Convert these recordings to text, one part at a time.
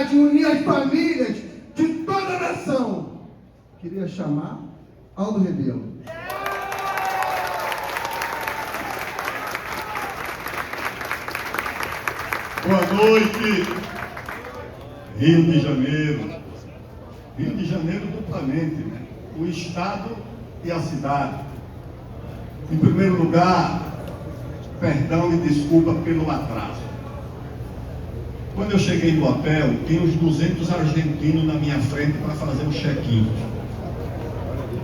unidade, unir as famílias de toda a nação. Queria chamar Aldo Rebelo. Boa noite, Rio de Janeiro. Rio de Janeiro duplamente, né? O estado e a cidade. Em primeiro lugar, perdão e desculpa pelo atraso. Quando eu cheguei no hotel, tinha uns 200 argentinos na minha frente para fazer um check-in.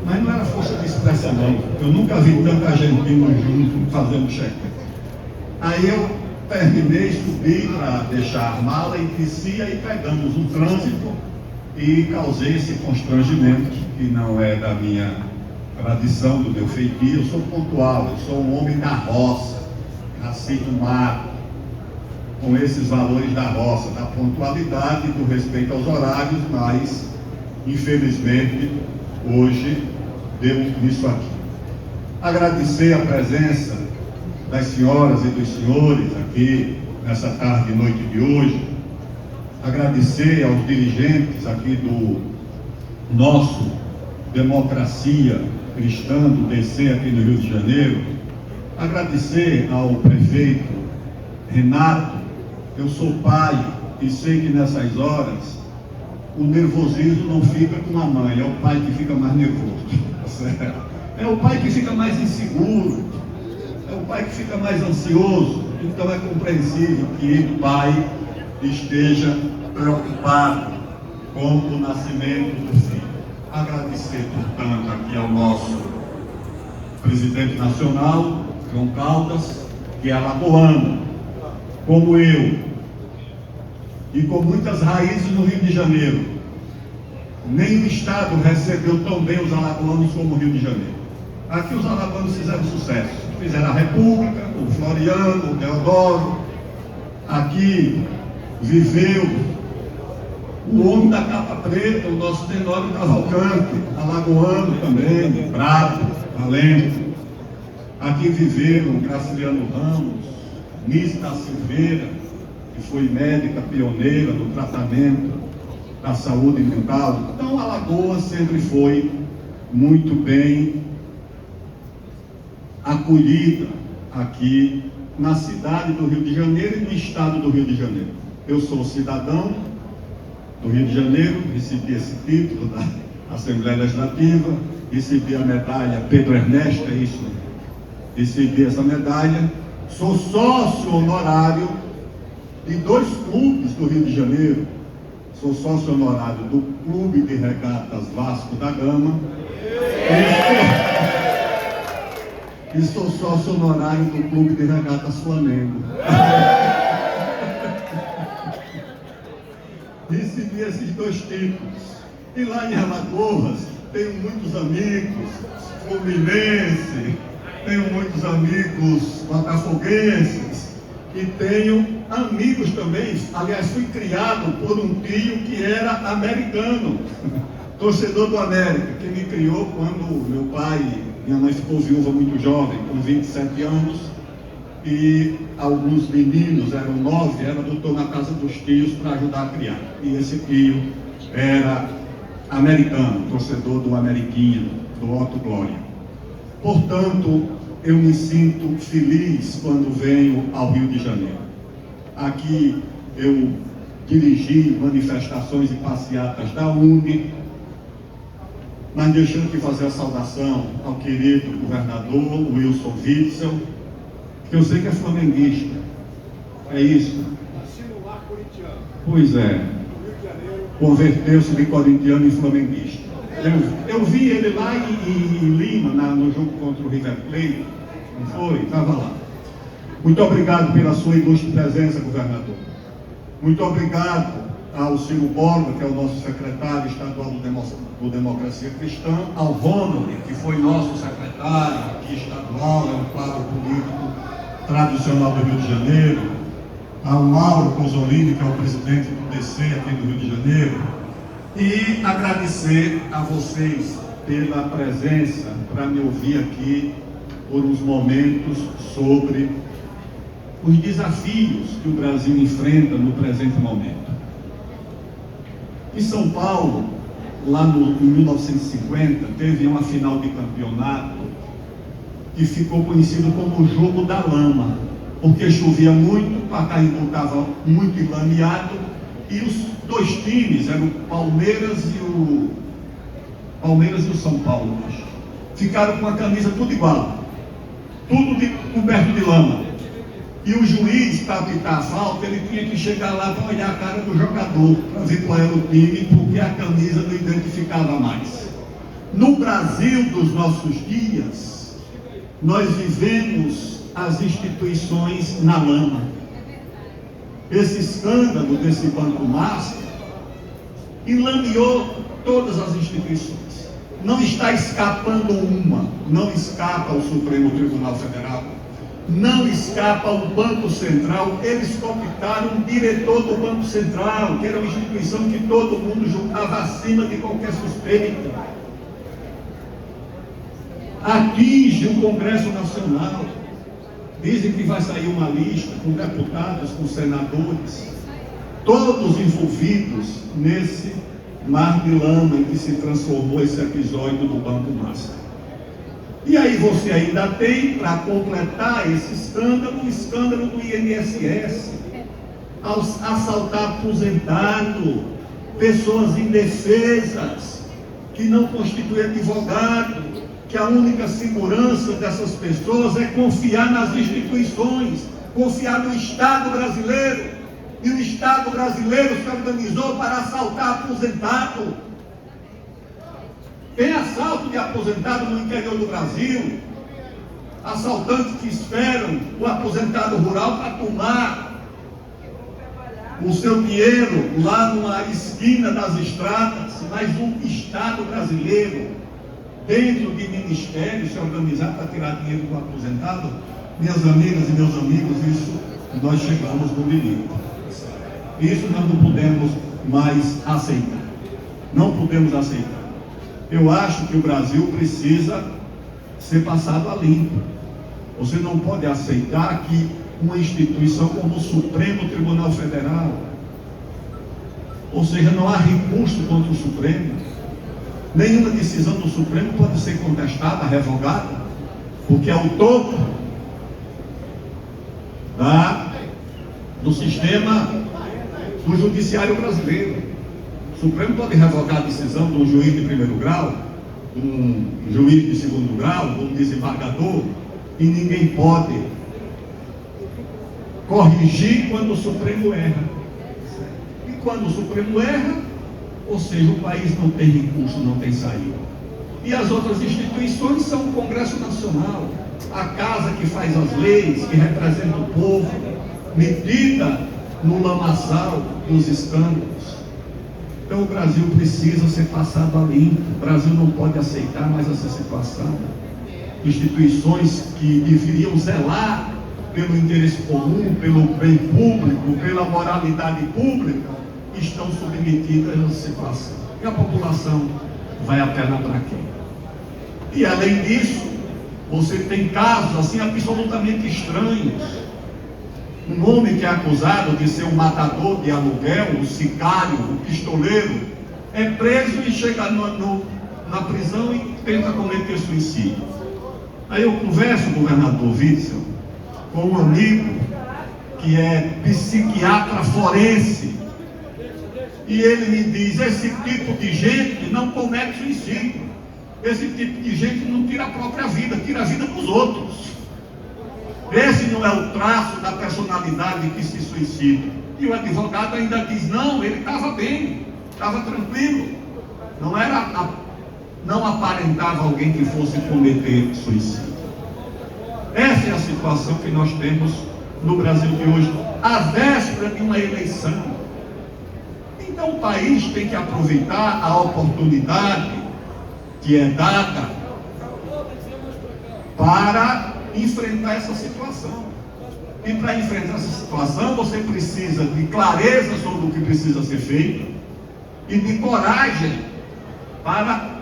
Mas não era força de expressão, não. Eu nunca vi tanto argentino junto fazendo check-in. Aí eu terminei, subi para deixar a mala e desci, aí pegamos o trânsito e causei esse constrangimento, que não é da minha tradição, do meu feitio. Eu sou pontual, eu sou um homem da roça, nasci no mato, com esses valores da roça, da pontualidade, do respeito aos horários, mas, infelizmente, hoje deu nisso aqui. Agradecer a presença das senhoras e dos senhores aqui nessa tarde e noite de hoje. Agradecer aos dirigentes aqui do nosso Democracia Cristã do DC aqui no Rio de Janeiro. Agradecer ao prefeito Renato. Eu sou pai e sei que nessas horas o nervosismo não fica com a mãe, é o pai que fica mais nervoso. É o pai que fica mais inseguro, é o pai que fica mais ansioso. Então é compreensível que o pai esteja preocupado com o nascimento do filho. Agradecer, portanto, aqui ao nosso presidente nacional, João Caldas, que é alagoano, como eu, e com muitas raízes no Rio de Janeiro. Nenhum estado recebeu tão bem os alagoanos como o Rio de Janeiro. Aqui os alagoanos fizeram sucesso. Fizeram a República, o Floriano, o Deodoro. Aqui viveu o homem da capa preta, o nosso Tenório Cavalcante, alagoano também, bravo, valente. Aqui viveram o Graciliano Ramos, Nise da Silveira, que foi médica pioneira no tratamento da saúde mental. Então, Alagoas sempre foi muito bem acolhida aqui na cidade do Rio de Janeiro e no estado do Rio de Janeiro. Eu sou cidadão do Rio de Janeiro, recebi esse título da Assembleia Legislativa, recebi a medalha Pedro Ernesto, é isso? Recebi essa medalha, sou sócio honorário de 2 clubes do Rio de Janeiro. Sou sócio honorário do Clube de Regatas Vasco da Gama e sou sócio honorário do Clube de Regatas Flamengo. Recebi esses 2 títulos. E lá em Alagoas tenho muitos amigos fluminenses, tenho muitos amigos botafoguenses e tenho amigos também. Aliás, fui criado por um tio que era americano, torcedor do América, que me criou quando meu pai, minha mãe ficou viúva muito jovem, com 27 anos, e alguns meninos, eram 9, era doutor na casa dos tios para ajudar a criar. E esse tio era americano, torcedor do Ameriquinha, do Otto Glória. Portanto, eu me sinto feliz quando venho ao Rio de Janeiro. Aqui eu dirigi manifestações e passeatas da UNE, mas deixando de fazer a saudação ao querido governador Wilson Witzel, que eu sei que é flamenguista. É isso? Pois é. Converteu-se de corintiano em flamenguista. Eu vi ele lá em Lima, no jogo contra o River Plate. Não foi? Estava lá. Muito obrigado pela sua ilustre presença, governador. Muito obrigado ao Ciro Borba, que é o nosso secretário estadual do Democracia Cristã, ao Ronald, que foi nosso secretário aqui estadual, é um quadro político tradicional do Rio de Janeiro, ao Mauro Cosolini, que é o presidente do DC aqui do Rio de Janeiro, e agradecer a vocês pela presença, para me ouvir aqui por uns momentos sobre os desafios que o Brasil enfrenta no presente momento. Em São Paulo, em 1950, teve uma final de campeonato que ficou conhecido como o Jogo da Lama, porque chovia muito, o Pacaembu estava muito enlameado, e os dois times, eram o Palmeiras e o São Paulo, ficaram com a camisa tudo igual, tudo coberto de lama. E o juiz, para apitar a falta, ele tinha que chegar lá para olhar a cara do jogador, para ver qual era o time, porque a camisa não identificava mais. No Brasil dos nossos dias, nós vivemos as instituições na lama. Esse escândalo desse Banco Master enlameou todas as instituições. Não está escapando uma, não escapa o Supremo Tribunal Federal, não escapa o Banco Central. Eles cooptaram o diretor do Banco Central, que era uma instituição que todo mundo julgava acima de qualquer suspeita. Atinge o Congresso Nacional. Dizem que vai sair uma lista com deputados, com senadores, todos envolvidos nesse mar de lama em que se transformou esse episódio do Banco Master. E aí você ainda tem, para completar esse escândalo, o escândalo do INSS, assaltar aposentado, pessoas indefesas, que não constituem advogado, que a única segurança dessas pessoas é confiar nas instituições, confiar no Estado brasileiro. E o Estado brasileiro se organizou para assaltar aposentado. Tem assalto de aposentado no interior do Brasil, assaltantes que esperam o aposentado rural para tomar o seu dinheiro lá numa esquina das estradas. Mas o Estado brasileiro, dentro de ministérios, se organizar para tirar dinheiro do aposentado, minhas amigas e meus amigos, isso nós chegamos no limite. Isso nós não podemos mais aceitar. Não podemos aceitar. Eu acho que o Brasil precisa ser passado a limpo. Você não pode aceitar que uma instituição como o Supremo Tribunal Federal, ou seja, não há recurso contra o Supremo, nenhuma decisão do Supremo pode ser contestada, revogada, porque é o topo do sistema do judiciário brasileiro. O Supremo pode revogar a decisão de um juiz de primeiro grau, um juiz de segundo grau, um desembargador, e ninguém pode corrigir quando o Supremo erra. E quando o Supremo erra, ou seja, o país não tem recurso, não tem saída. E as outras instituições são o Congresso Nacional, a casa que faz as leis, que representa o povo, metida no lamaçal dos escândalos. Então o Brasil precisa ser passado a limpo. O Brasil não pode aceitar mais essa situação. Instituições que deveriam zelar pelo interesse comum, pelo bem público, pela moralidade pública, estão submetidas a essa situação. E a população vai apelar para quem? E além disso, você tem casos assim absolutamente estranhos. Um homem que é acusado de ser um matador de aluguel, um sicário, um pistoleiro, é preso e chega na prisão e tenta cometer suicídio. Aí eu converso, governador Witzel, com um amigo que é psiquiatra forense, e ele me diz: esse tipo de gente não comete suicídio, esse tipo de gente não tira a própria vida, tira a vida dos outros. Esse não é o traço da personalidade que se suicida. E o advogado ainda diz: não, ele estava bem, estava tranquilo, não aparentava alguém que fosse cometer suicídio. Essa é a situação que nós temos no Brasil de hoje, à véspera de uma eleição. Então o país tem que aproveitar a oportunidade que é dada para enfrentar essa situação. E para enfrentar essa situação, você precisa de clareza sobre o que precisa ser feito e de coragem para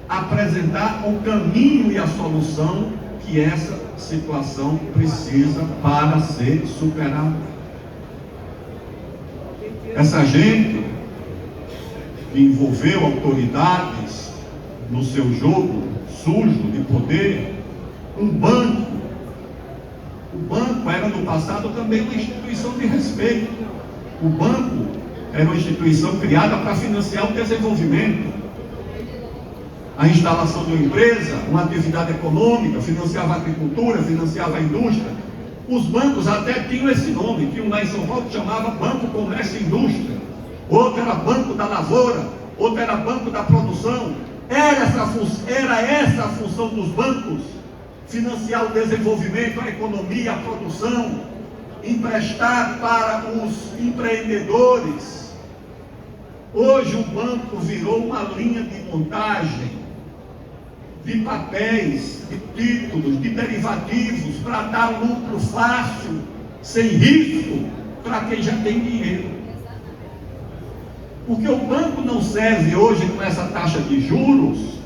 apresentar o caminho e a solução que essa situação precisa para ser superada. Essa gente que envolveu autoridades no seu jogo sujo de poder, um banco. O banco era no passado também uma instituição de respeito. O banco era uma instituição criada para financiar o desenvolvimento, a instalação de uma empresa, uma atividade econômica, financiava a agricultura, financiava a indústria. Os bancos até tinham esse nome, tinha um lá em São Paulo que chamava Banco Comércio e Indústria, outro era Banco da Lavoura, outro era Banco da Produção. Era essa a função dos bancos: financiar o desenvolvimento, a economia, a produção, emprestar para os empreendedores. Hoje o banco virou uma linha de montagem de papéis, de títulos, de derivativos para dar lucro fácil, sem risco, para quem já tem dinheiro. Porque o banco não serve hoje com essa taxa de juros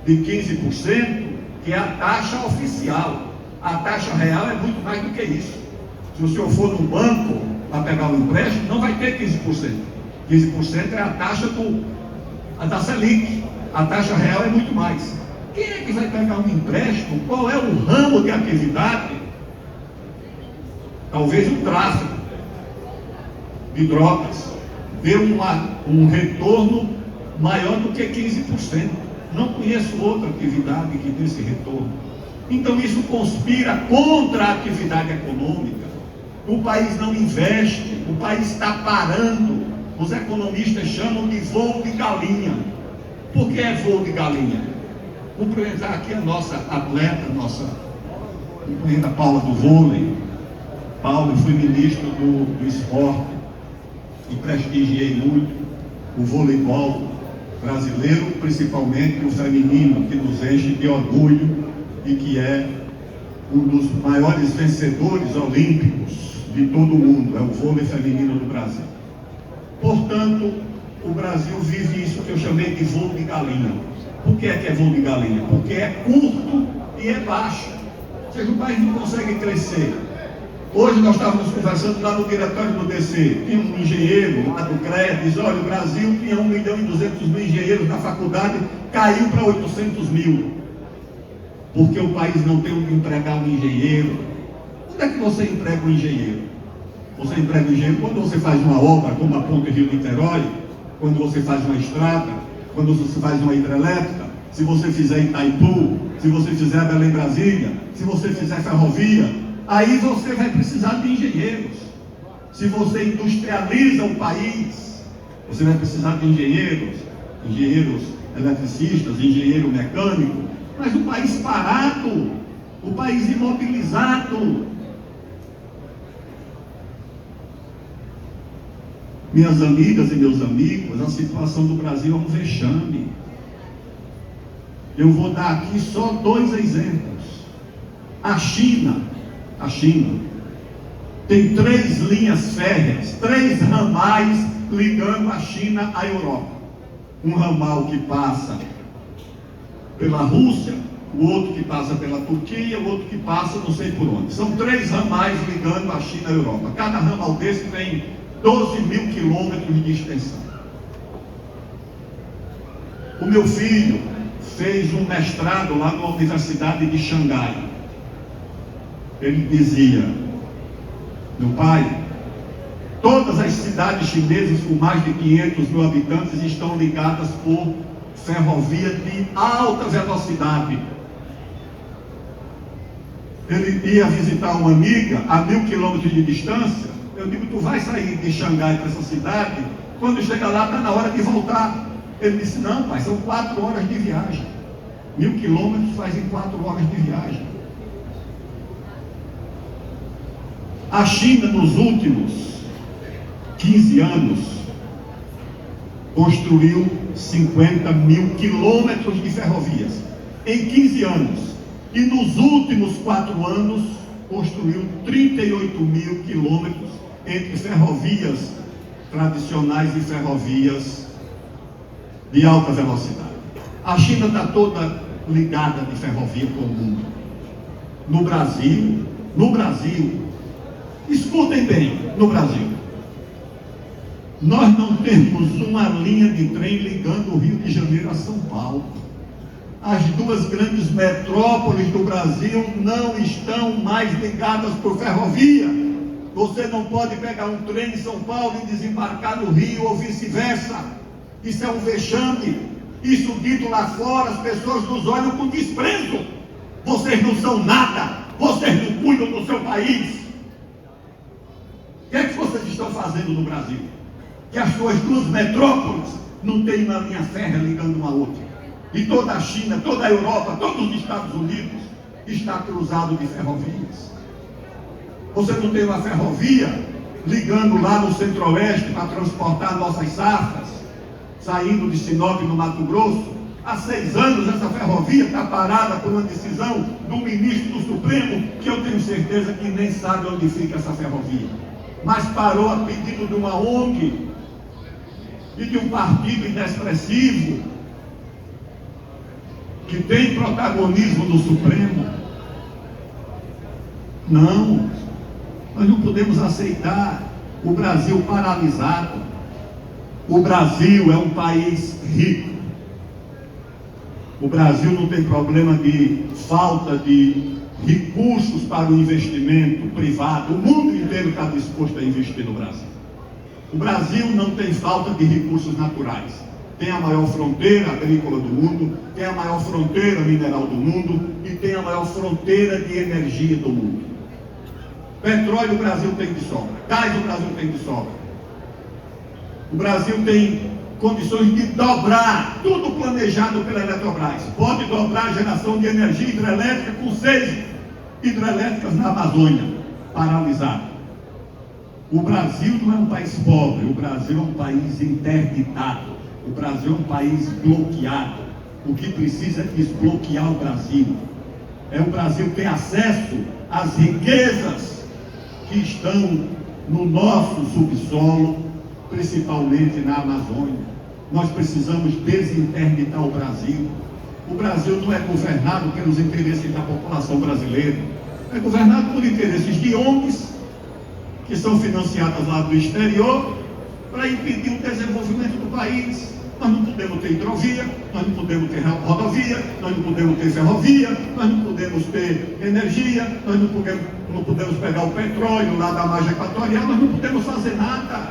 de 15%, que é a taxa oficial. A taxa real é muito mais do que isso. Se o senhor for no banco para pegar um empréstimo, não vai ter 15%. 15% é a taxa da Selic. A taxa real é muito mais. Quem é que vai pegar um empréstimo? Qual é o ramo de atividade? Talvez o tráfico de drogas dê um retorno maior do que 15%. Não conheço outra atividade que dê esse retorno. Então isso conspira contra a atividade econômica. O país não investe, o país está parando. Os economistas chamam de voo de galinha. Por que é voo de galinha? Cumprimentar aqui a nossa atleta, nossa companheira Paula do vôlei. Paula, eu fui ministro do esporte e prestigiei muito o voleibol brasileiro, principalmente o feminino, que nos enche de orgulho e que é um dos maiores vencedores olímpicos de todo o mundo, é o vôlei feminino do Brasil. Portanto, o Brasil vive isso que eu chamei de voo de galinha. Por que é voo de galinha? Porque é curto e é baixo. Ou seja, o país não consegue crescer. Hoje nós estávamos conversando lá no diretório do DC, tinha um engenheiro lá do CREA, diz: olha, o Brasil tinha 1.200.000 engenheiros na faculdade, caiu para 800.000, porque o país não tem onde empregar um engenheiro. Onde é que você emprega um engenheiro? Você emprega um engenheiro quando você faz uma obra, como a Ponte Rio-Niterói, quando você faz uma estrada, quando você faz uma hidrelétrica, se você fizer Itaipu, se você fizer Belém-Brasília, se você fizer ferrovia. Aí você vai precisar de engenheiros. Se você industrializa o país, você vai precisar de engenheiros eletricistas, engenheiro mecânico. Mas o país parado, o país imobilizado. Minhas amigas e meus amigos, a situação do Brasil é um vexame. Eu vou dar aqui só 2 exemplos. A China tem 3 linhas férreas, 3 ramais ligando a China à Europa. Um ramal que passa pela Rússia, o outro que passa pela Turquia, o outro que passa não sei por onde. São 3 ramais ligando a China à Europa. Cada ramal desse tem 12.000 quilômetros de extensão. O meu filho fez um mestrado lá na Universidade de Xangai. Ele dizia: meu pai, todas as cidades chinesas com mais de 500.000 habitantes estão ligadas por ferrovia de alta velocidade. Ele ia visitar uma amiga a 1.000 quilômetros de distância. Eu digo: tu vai sair de Xangai para essa cidade, quando chega lá está na hora de voltar. Ele disse: não, pai, são 4 horas de viagem. 1.000 quilômetros fazem 4 horas de viagem. A China, nos últimos 15 anos, construiu 50.000 quilômetros de ferrovias. Em 15 anos. E nos últimos 4 anos, construiu 38.000 quilômetros entre ferrovias tradicionais e ferrovias de alta velocidade. A China está toda ligada de ferrovia com o mundo. No Brasil, escutem bem, no Brasil, Nós não temos uma linha de trem ligando o Rio de Janeiro a São Paulo. As duas grandes metrópoles do Brasil não estão mais ligadas por ferrovia. Você não pode pegar um trem em São Paulo e desembarcar no Rio ou vice-versa. Isso é um vexame. Isso dito lá fora, as pessoas nos olham com desprezo. Vocês não são nada. Vocês não cuidam do seu país. O que é que vocês estão fazendo no Brasil? Que as suas duas metrópoles não têm uma linha férrea ligando uma a outra. E toda a China, toda a Europa, todos os Estados Unidos está cruzado de ferrovias. Você não tem uma ferrovia ligando lá no Centro-Oeste para transportar nossas safras, saindo de Sinop, no Mato Grosso. Há 6 anos essa ferrovia está parada por uma decisão do ministro do Supremo, que eu tenho certeza que nem sabe onde fica essa ferrovia. Mas parou a pedido de uma ONG e de um partido inexpressivo que tem protagonismo no Supremo. Não, nós não podemos aceitar o Brasil paralisado. O Brasil é um país rico. O Brasil não tem problema de falta de recursos para o investimento privado. O mundo inteiro está disposto a investir no Brasil. O Brasil não tem falta de recursos naturais. Tem a maior fronteira agrícola do mundo, tem a maior fronteira mineral do mundo e tem a maior fronteira de energia do mundo. Petróleo o Brasil tem de sobra, gás o Brasil tem de sobra. O Brasil tem condições de dobrar, tudo planejado pela Eletrobras. Pode dobrar a geração de energia hidrelétrica com 6 hidrelétricas na Amazônia, paralisado. O Brasil não é um país pobre, o Brasil é um país interditado. O Brasil é um país bloqueado. O que precisa é desbloquear o Brasil. É o Brasil ter acesso às riquezas que estão no nosso subsolo, principalmente na Amazônia. Nós precisamos desinterditar o Brasil. O Brasil não é governado pelos interesses da população brasileira. É governado por interesses de ONGs, que são financiadas lá do exterior, para impedir o desenvolvimento do país. Nós não podemos ter hidrovia, nós não podemos ter rodovia, nós não podemos ter ferrovia, nós não podemos ter energia, nós não podemos pegar o petróleo lá da margem equatorial, nós não podemos fazer nada.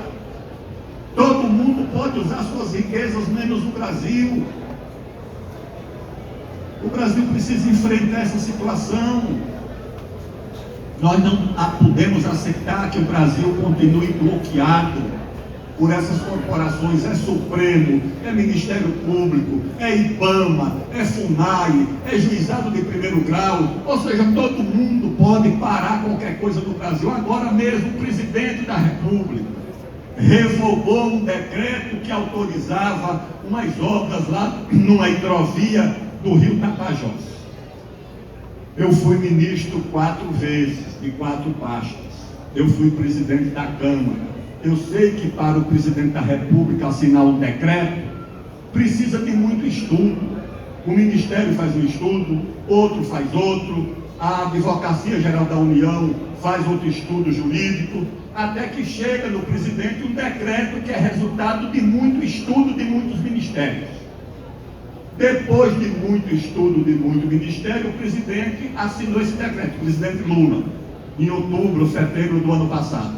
Todo mundo pode usar suas riquezas, menos o Brasil. O Brasil precisa enfrentar essa situação. Nós não podemos aceitar que o Brasil continue bloqueado por essas corporações. É Supremo, é Ministério Público, é IBAMA, é FUNAI, é Juizado de Primeiro Grau, ou seja, todo mundo pode parar qualquer coisa no Brasil. Agora mesmo o presidente da República revogou um decreto que autorizava umas obras lá numa hidrovia do Rio Tapajós. Eu fui ministro 4 vezes, de 4 pastas. Eu fui presidente da Câmara. Eu sei que para o presidente da República assinar um decreto, precisa de muito estudo. O Ministério faz um estudo, outro faz outro, a Advocacia Geral da União faz outro estudo jurídico, até que chega no presidente um decreto que é resultado de muito estudo de muitos ministérios. Depois de muito estudo de muito ministério, o presidente assinou esse decreto, o presidente Lula, em outubro, setembro do ano passado.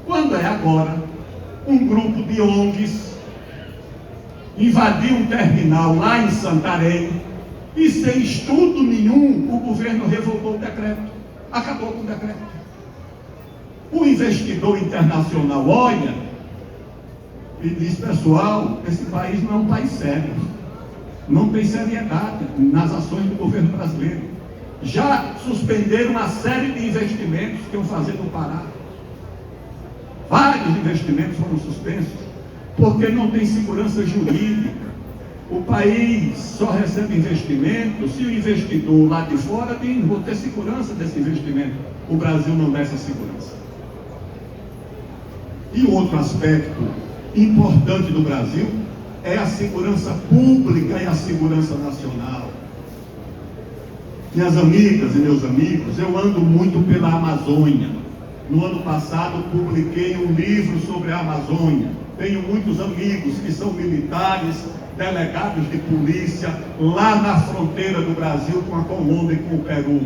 Quando é agora, um grupo de ONGs invadiu um terminal lá em Santarém e sem estudo nenhum, o governo revogou o decreto, acabou com o decreto. O investidor internacional olha e diz: pessoal, esse país não é um país sério, não tem seriedade nas ações do governo brasileiro. Já suspenderam uma série de investimentos que iam fazer no Pará. Vários investimentos foram suspensos, porque não tem segurança jurídica. O país só recebe investimento se o investidor lá de fora vou ter segurança desse investimento. O Brasil não dá essa segurança. E outro aspecto importante do Brasil é a segurança pública e a segurança nacional. Minhas amigas e meus amigos, eu ando muito pela Amazônia. No ano passado, publiquei um livro sobre a Amazônia. Tenho muitos amigos que são militares, delegados de polícia, lá na fronteira do Brasil com a Colômbia e com o Peru.